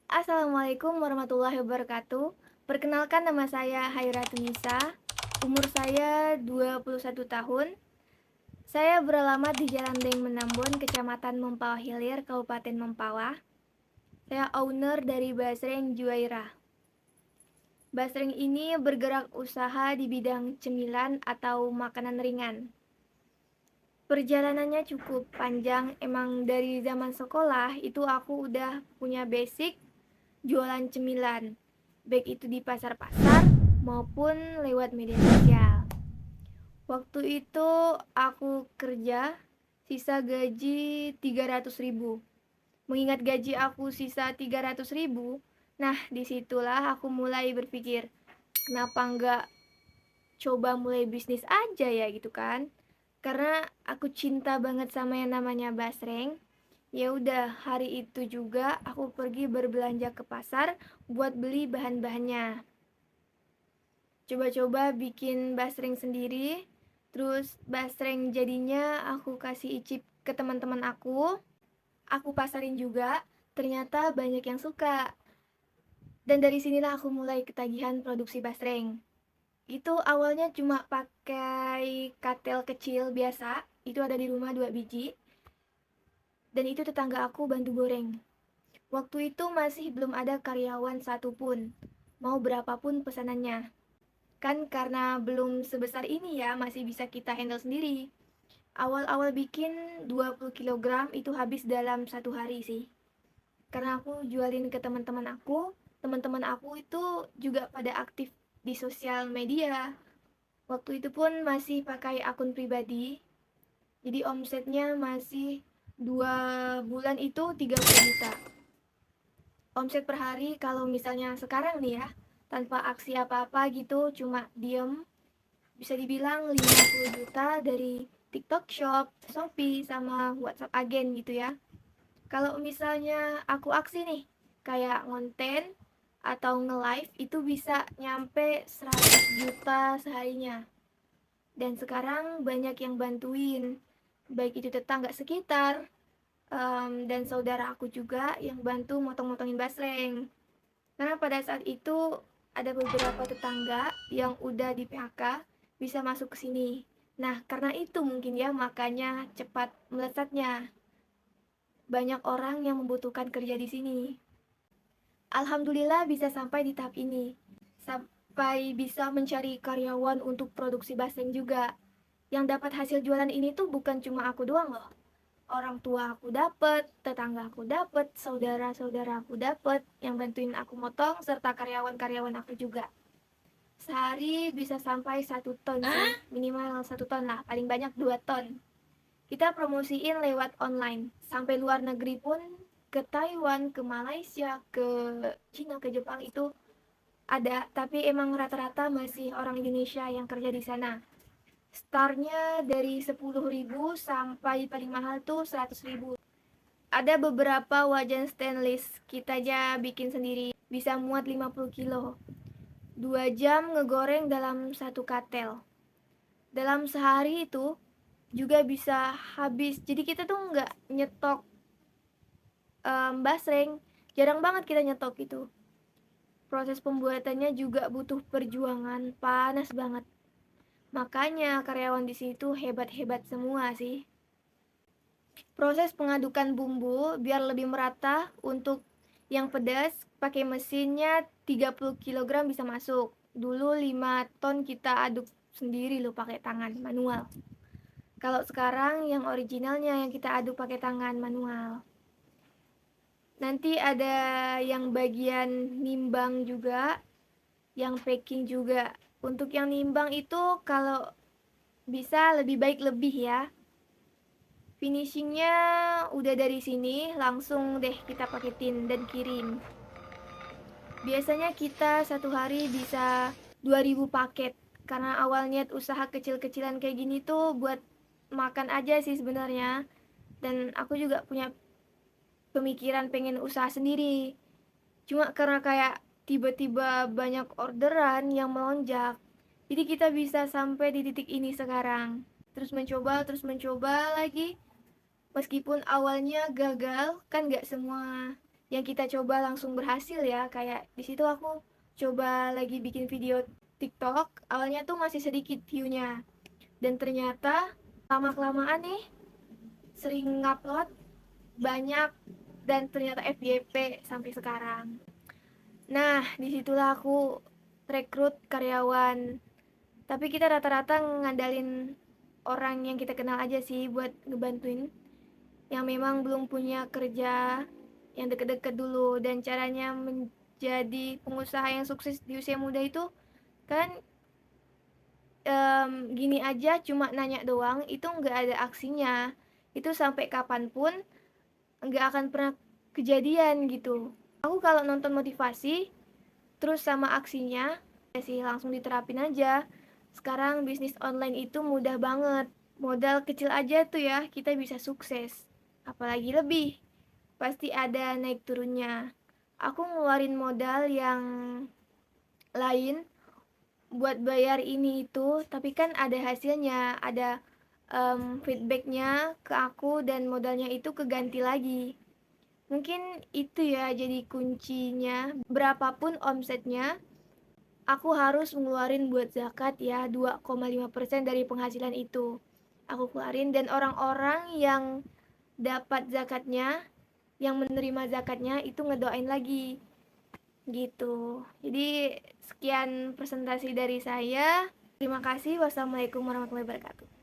Assalamualaikum warahmatullahi wabarakatuh. Perkenalkan, nama saya Haira Tunisa. Umur saya 21 tahun. Saya beralamat di Jalan Deng Menambon, Kecamatan Mempawah Hilir, Kabupaten Mempawah. Saya owner dari Basreng Juwairah. Basreng ini bergerak usaha di bidang cemilan atau makanan ringan. Perjalanannya cukup panjang, emang dari zaman sekolah itu aku udah punya basic jualan cemilan, baik itu di pasar-pasar maupun lewat media sosial. Waktu itu aku kerja sisa gaji 300.000. Mengingat gaji aku sisa 300.000, nah disitulah aku mulai berpikir, kenapa nggak coba mulai bisnis aja ya gitu kan. Karena aku cinta banget sama yang namanya basreng. Ya udah, hari itu juga aku pergi berbelanja ke pasar buat beli bahan-bahannya. Coba-coba bikin basreng sendiri. Terus basreng jadinya aku kasih icip ke teman-teman aku. Aku pasarin juga. Ternyata banyak yang suka. Dan dari sinilah aku mulai ketagihan produksi basreng. Itu awalnya cuma pakai katel kecil biasa. Itu ada di rumah 2 biji. Dan itu tetangga aku bantu goreng. Waktu itu masih belum ada karyawan satupun, mau berapapun pesanannya. Kan karena belum sebesar ini ya, masih bisa kita handle sendiri. Awal-awal bikin 20 kilogram itu habis dalam 1 hari sih. Karena aku jualin ke teman-teman aku itu juga pada aktif di sosial media. Waktu itu pun masih pakai akun pribadi, jadi omsetnya masih 2 bulan itu 30 juta. Omset per hari kalau misalnya sekarang nih ya, tanpa aksi apa-apa gitu, cuma diem, bisa dibilang 50 juta dari TikTok Shop, Shopee, sama WhatsApp agen gitu ya. Kalau misalnya aku aksi nih, kayak ngonten atau nge-live, itu bisa nyampe 100 juta seharinya. Dan sekarang banyak yang bantuin, baik itu tetangga sekitar, dan saudara aku juga yang bantu motong-motongin basreng. Karena pada saat itu ada beberapa tetangga yang udah di PHK bisa masuk ke sini. Nah, karena itu mungkin ya makanya cepat melesatnya. Banyak orang yang membutuhkan kerja di sini. Alhamdulillah bisa sampai di tahap ini. Sampai bisa mencari karyawan untuk produksi basreng juga. Yang dapat hasil jualan ini tuh bukan cuma aku doang loh. Orang tua aku dapet, tetangga aku dapet, saudara-saudara aku dapet, yang bantuin aku motong, serta karyawan-karyawan aku juga. Sehari bisa sampai 1 ton sih, minimal 1 ton lah, paling banyak 2 ton. Kita promosiin lewat online, sampai luar negeri pun, ke Taiwan, ke Malaysia, ke Cina, ke Jepang itu ada, tapi emang rata-rata masih orang Indonesia yang kerja di sana. Startnya dari 10.000 sampai paling mahal tuh 100.000. Ada beberapa wajan stainless, kita aja bikin sendiri, bisa muat 50 kilo. 2 jam ngegoreng dalam 1 katel. Dalam sehari itu juga bisa habis. Jadi kita tuh nggak nyetok basreng, jarang banget kita nyetok itu. Proses pembuatannya juga butuh perjuangan, panas banget. Makanya karyawan di sini tuh hebat-hebat semua sih. Proses pengadukan bumbu biar lebih merata, untuk yang pedas pakai mesinnya 30 kilogram bisa masuk. Dulu 5 ton kita aduk sendiri loh pakai tangan manual. Kalau sekarang yang originalnya yang kita aduk pakai tangan manual. Nanti ada yang bagian nimbang juga, yang packing juga. Untuk yang nimbang itu kalau bisa lebih baik lebih ya. Finishingnya udah dari sini, langsung deh kita paketin dan kirim. Biasanya kita 1 hari bisa 2.000 paket. Karena awalnya usaha kecil-kecilan kayak gini tuh buat makan aja sih sebenarnya. Dan aku juga punya pemikiran pengen usaha sendiri. Cuma karena kayak tiba-tiba banyak orderan yang melonjak, jadi kita bisa sampai di titik ini sekarang. Terus mencoba lagi. Meskipun awalnya gagal, kan gak semua yang kita coba langsung berhasil ya. Kayak di situ aku coba lagi bikin video TikTok, awalnya tuh masih sedikit view-nya. Dan ternyata lama-kelamaan nih sering ngupload banyak dan ternyata FYP sampai sekarang. Nah, disitulah aku rekrut karyawan. Tapi kita rata-rata ngandalin orang yang kita kenal aja sih buat ngebantuin yang memang belum punya kerja yang deket-deket dulu. Dan caranya menjadi pengusaha yang sukses di usia muda itu kan gini aja cuma nanya doang itu nggak ada aksinya. Itu sampai kapanpun nggak akan pernah kejadian gitu. Aku kalau nonton motivasi terus sama aksinya ya sih langsung diterapin aja. Sekarang bisnis online itu mudah banget. Modal kecil aja tuh ya kita bisa sukses. Apalagi lebih. Pasti ada naik turunnya. Aku ngeluarin modal yang lain buat bayar ini itu, tapi kan ada hasilnya, ada feedbacknya ke aku dan modalnya itu keganti lagi. Mungkin itu ya jadi kuncinya. Berapapun omsetnya, aku harus ngeluarin buat zakat ya 2,5% dari penghasilan itu. Aku keluarin dan orang-orang yang dapat zakatnya, yang menerima zakatnya itu ngedoain lagi gitu. Jadi sekian presentasi dari saya. Terima kasih. Wassalamualaikum warahmatullahi wabarakatuh.